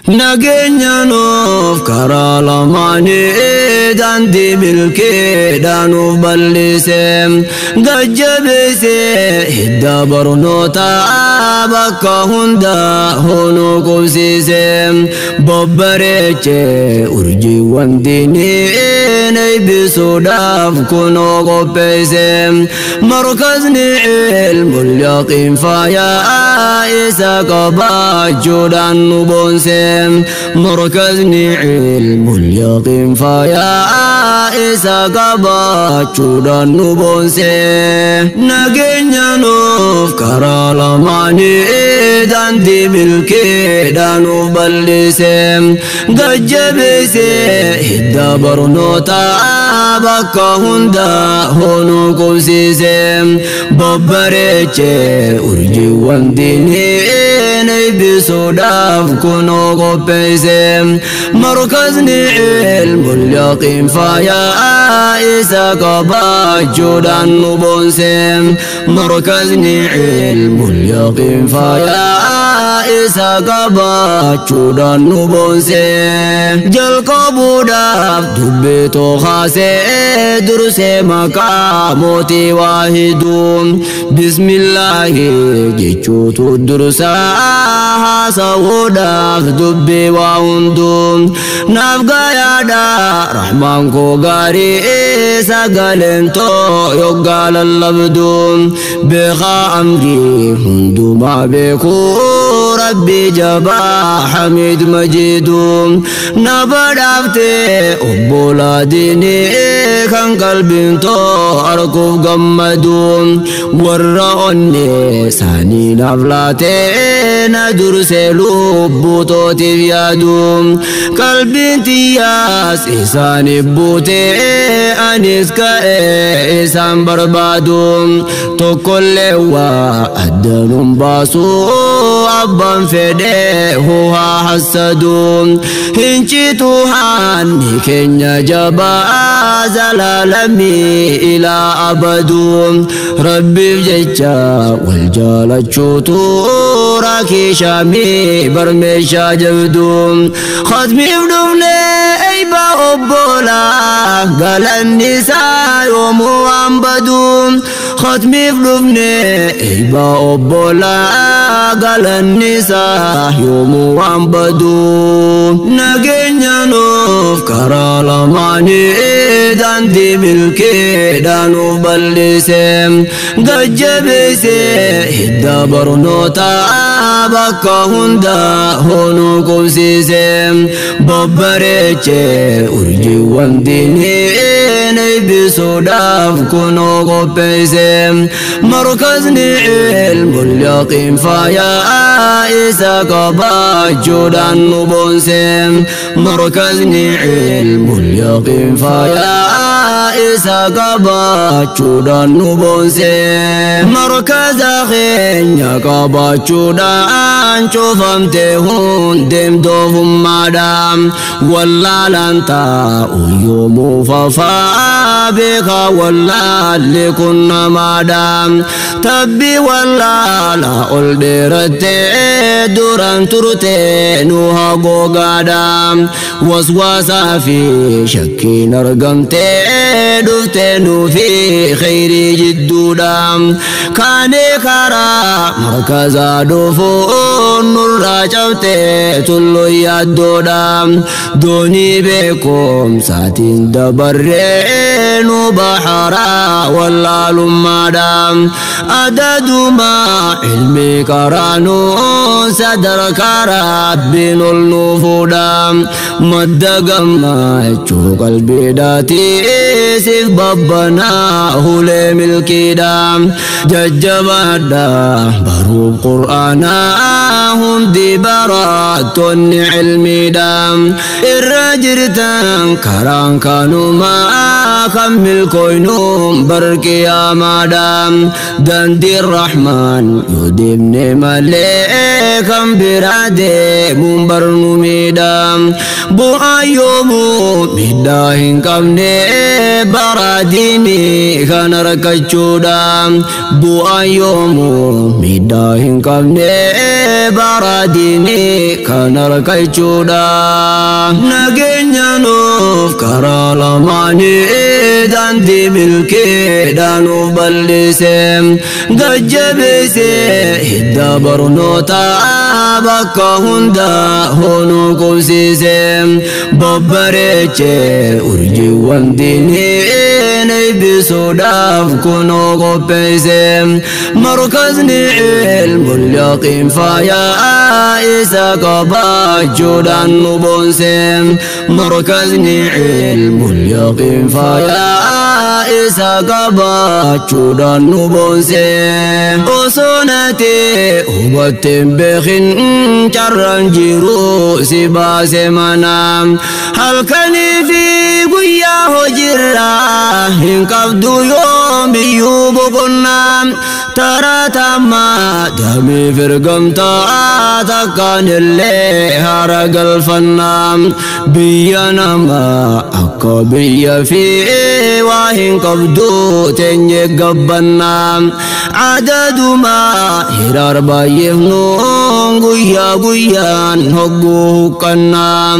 Nageenya nuuf karaa lamaanii daandii milkeedhaan nuuf bal'isee gajjabeessee hidda barnootaa bakka hundaa nu qubsiisee babbareechee urjiiwwan diinii eebbisuudhaaf kunoo qopheessee markazni ilmul yaqiin faayaa isa qabaachuudhaan nu boonsee مركزني علم اليقين فيا إسا قباتشودا نبونسي نجينا نوف كرالا ماني داندي ملكي دانو بلسي قجبسي هدا برنوتا بكا هندا هونو قبسيسي ببريتشي أرجي وانديني بسوداف كنو قبسي مركزني علم اليقين فيا إسا قباتشودا نبونسي مركزني علم اليقين فيا إسا قباتشودا نبونسي جل قبوداف دبتو خاسي درسي مقاموتي واحدون بسم الله جيشوتو درسا سوداف دبي واندون نفقا يادا رحمن كو غاري سقالنتو يقال اللبدون بخا أمري هندو ما بيكو ربي جبا حميد مجيدون نبدافتي أبولا ديني كان قلبي تو أركب قمدون ورّوني ساني نفلاتي ندر سلوب توتي بيادون قلبي تياس إساني بوتي أنسكا إسان بربادون تقول وأدنون باسو أبان فدي هو حسدون هنشيتو هاني كنيا جبا زلالمي إلى أبدون ربي بجيشا والجالة شوتو راكي شامي برميشا جبدون خدمي بدفني أيبا أبولا قال النساء يوم وانبدون خدمي بدفني أيبا أبولا قال النساء يوم وانبدون نجينا نوف كرالا ماني داندي ملكي دانو بلسي قجبسي هدا برنوتا بكا هندا هونو قبسيسي ببريتشي أرجي وانديني بسوداف كنو قبسي مركزني علم اليقين فيا إسا قباتشودا نبونسي مركزني علم اليقين فيا إسا قباتشودا نبونسي مركز خينيا قباتشودا شوفمتي هون دم دوفم مادام والله لانتا ويومو ففا بك والله لكنا مادام تبي والله لا أول ديرتي دوران ترتي نوها قوغادام وسواسا في شكي نرقمتي دفتي في خيري جدودام كاني كارا مركزا دفون نور جبتي تلو يدودام دوني بكم ساتين دبرين وبحرا والله لمادام أدد ما علمي كرانو صدر كراب بين النفودام مدقم ما تشوق البيداتي سيف بابنا هولي ملكيدام ججبادا بروب قرآنا هندي براتون علمي دام الرجرتان كران كانوا ما كمل كوينوم بركي يا مادام دندي الرحمن يدمني مليكم برادي منبر نميدام bu'aan yoomuu midhaa hin qabne bara diinii kana rakkachuudha bu'aan yoomuu midhaa hin qabne bara diinii kana rakkachuudha nageenya nuuf karaa lamaanii daandii milkeedhaan nuuf bal'ise gajjabeesse hidda barnoota bakka hunda hoonuu qubsiise babbareeche urjiiwwan diinii eebbisuudhaaf kunoo qopheesse markazni ilmul yaqiin faayaa isa qabaachuudhaan nu boonse markazni ilmul yaqiin faayaa isa qabaachuudhaan nu boonse osoo nati hubatteen beekin carraan jiru si baase mana halkanii fi guyyaa hojirra hin qabdu yoomiyyuu boqonnaa taratama damii firgamtaa takkaan illee hara galfannaa biyya nama akka biyya fi waa hin qabdu teenye gabbannaa adaduma hiraar baay'eef nuun guyyaa guyyaan hogguu huqqannaa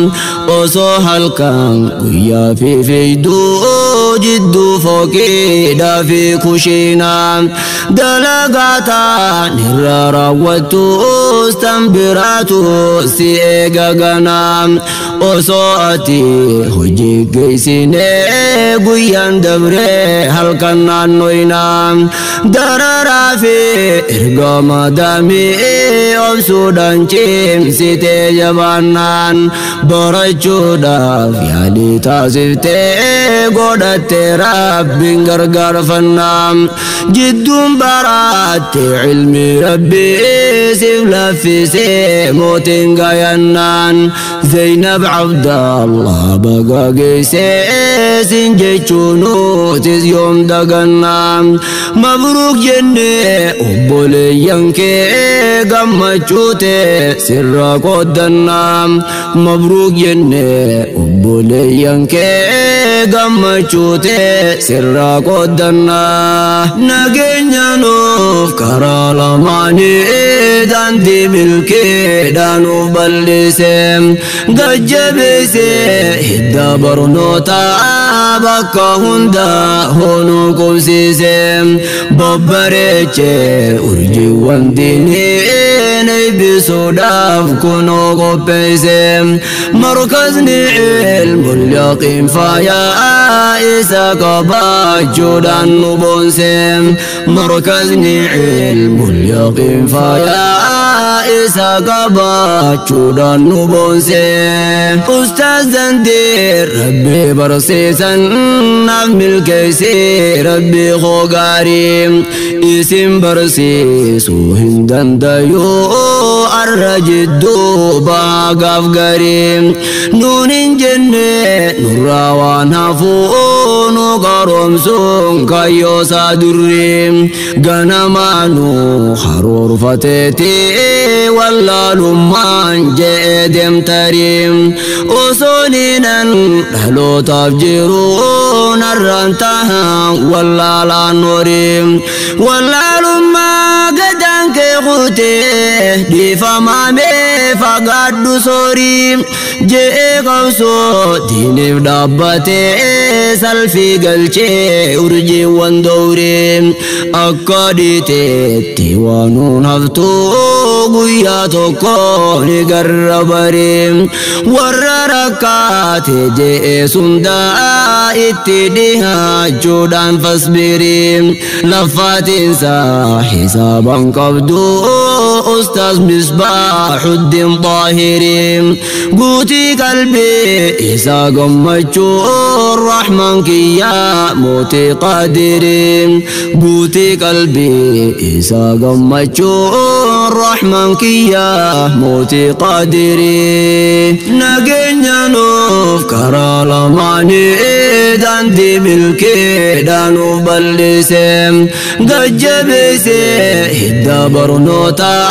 osoo halkan guyyaa fi fiiduu jidduu fooqiidhaa fi kushiinaa dalagaataan irra raawwattus tan biraatu si eega ganaa osoo ati hojii geessinee guyyaan dabree halkan naannoynaa dararaa fi ergama damii obsuudhaan cimsitee jabaannaan barachuudhaaf yaalii taasiftee godhattee rabbiin gargaarfannaa jidduun baraatte ilmi rabbii siif laffisee mootiin gayannaan Zainab Abdallah baga geessee sin jechuun nutis yoom dagannaa mabruuk jennee obboleeyyan kee gammachuute sirra qooddannaa mabruuk jennee obboleeyyan kee gammachuute sirra qooddannaa nageenya nuuf karaa lamaanii daandii milkeedhaan nuuf bal'ise gajjabeesse hidda barnoota bakka hunda hoonuu qubsiise babbareeche urjiiwwan diinii eebbisuudhaaf kunoo qopheesse markazni ilmul yaqiin faayaa isa qabaachuudhaan nu boonse markazni ilmul yaqiin faayaa isa qabaachuudhaan nu boonse ustaaz dandeer rabbi barsiisan naaf milkeessee rabbi koo gaarii isin barsiisuu hin dandayu arra jidduu baagaaf garii nuun hin jenne nurraa waan hafuu nu qaroomsuun kayyoosaa durri ganamaanu haroorfateeti wallaalummaan je'ee deemtarii osooniinan dhalootaaf jiru narraan tahan wallaalaan horii wallaalummaa gadaan kee kutee dhiifamaamee fagaadhu soorii je'ee qabsoo diiniif dhaabbatee salfii galchee urjiiwwan dowrii akka dhiiteetti waanuun haftuu guyyaa tokko ni garra barii warra rakkaate je'ee sundaa itti dhihaachuudhaan fasbirii laffaatiinsa hisaaban qabdu ustaaz Misbaahuddin Xaahiriin guutii qalbii isaa gammachuun rahmaan kiyyaa mootii qaadiriin guutii qalbii isaa gammachuun rahmaan kiyyaa mootii qaadiriin nageenya nuuf karaa lamaanii داندي بالكيدان وبلسم قجبسي هدا برنوتا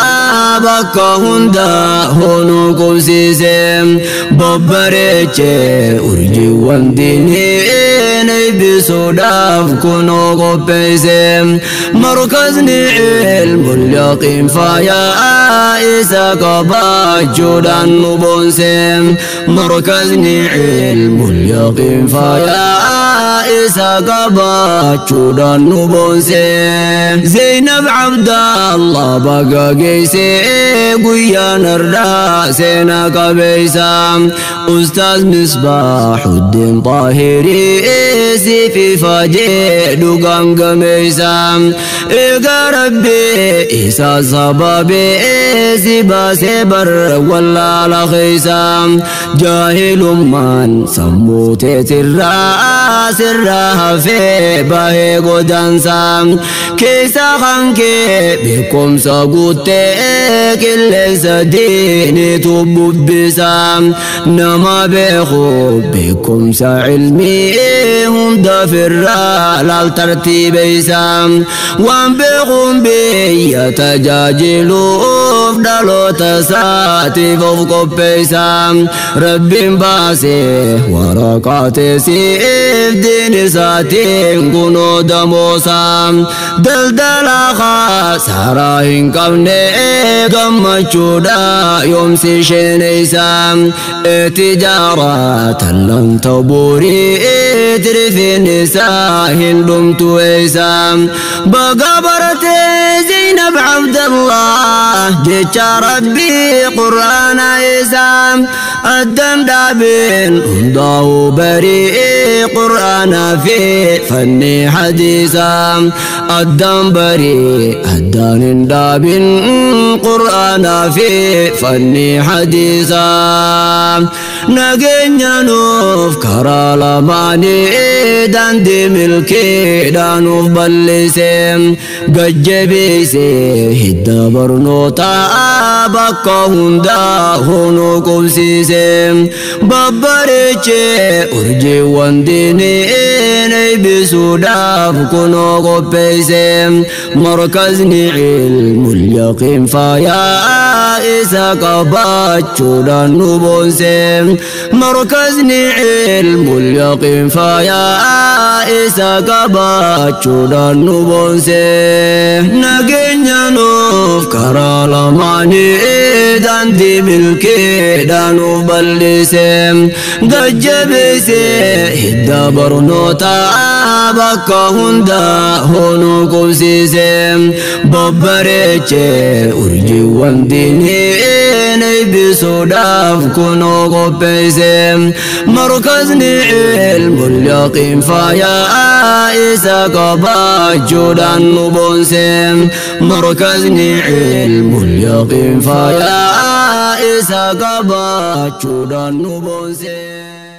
بكا هندا هونو كوسيسم ببريتشي أرجي وانديني نيبسو داف كونو قبسم مركزني علم اليقين فيا إسا قباجودان نبونسم مركزني علم اليقين فيا إسا قباجودان نبونسم زينب عبد الله بقى قيسي قيان الراسين قبيسام أستاذ مصباح الدين طاهري في فاجئ دوغان قميسام إيقا ربي إيسا صبابي سيبا سيبر ولا لخيسام جاهل من سموتي الراس الراها في باهي قدنسام كيسا خانكي بكم ساقوتي كل سديني تببسام نما بيخو بكم سعلمي هم دافر لال ترتيب إسام وان بيخم بي يتجاجلوا فدلو تساتي فوق بيسام رب باسي ورقاتي سيف دين ساتين كنو دموسام دلدل خاسراين كمني كم جودا يوم سيشين إسام تجارة لن تبوري ترفي نساء دمت إسام بقبرت زينب عبد الله جيش ربي قرآن إسام الدم دابين هداه بريء قرآن في فني حديثا الدم بريء الدان دابين قرآن في فني حديثا نجينا نوف كرالا ماني داندي ملكي دانوف بلسم قجبيسي هدا برنوتا بكا هندا هونو كبسيسم ببريتشي أرجي وانديني نيبسو داف كنو قبيسم مركزني علم اليقين فيا إسا قباتشو دانو بونسم مركزني علم اليقين فيا إسا قباتشو دانو بونسم نجينا نوف كرالا ماني داندي ملكي دانو بلسم قجبسي هدا برنوتا بكا هندا هونو كوسيسم ببريتشي أرجي وانديني نيبسو داف كونو قبيسم مركزني علم اليقين فيا إسا قباجودان نبونسم مركزني علم اليقين فيا إسا قباجودان نبونسم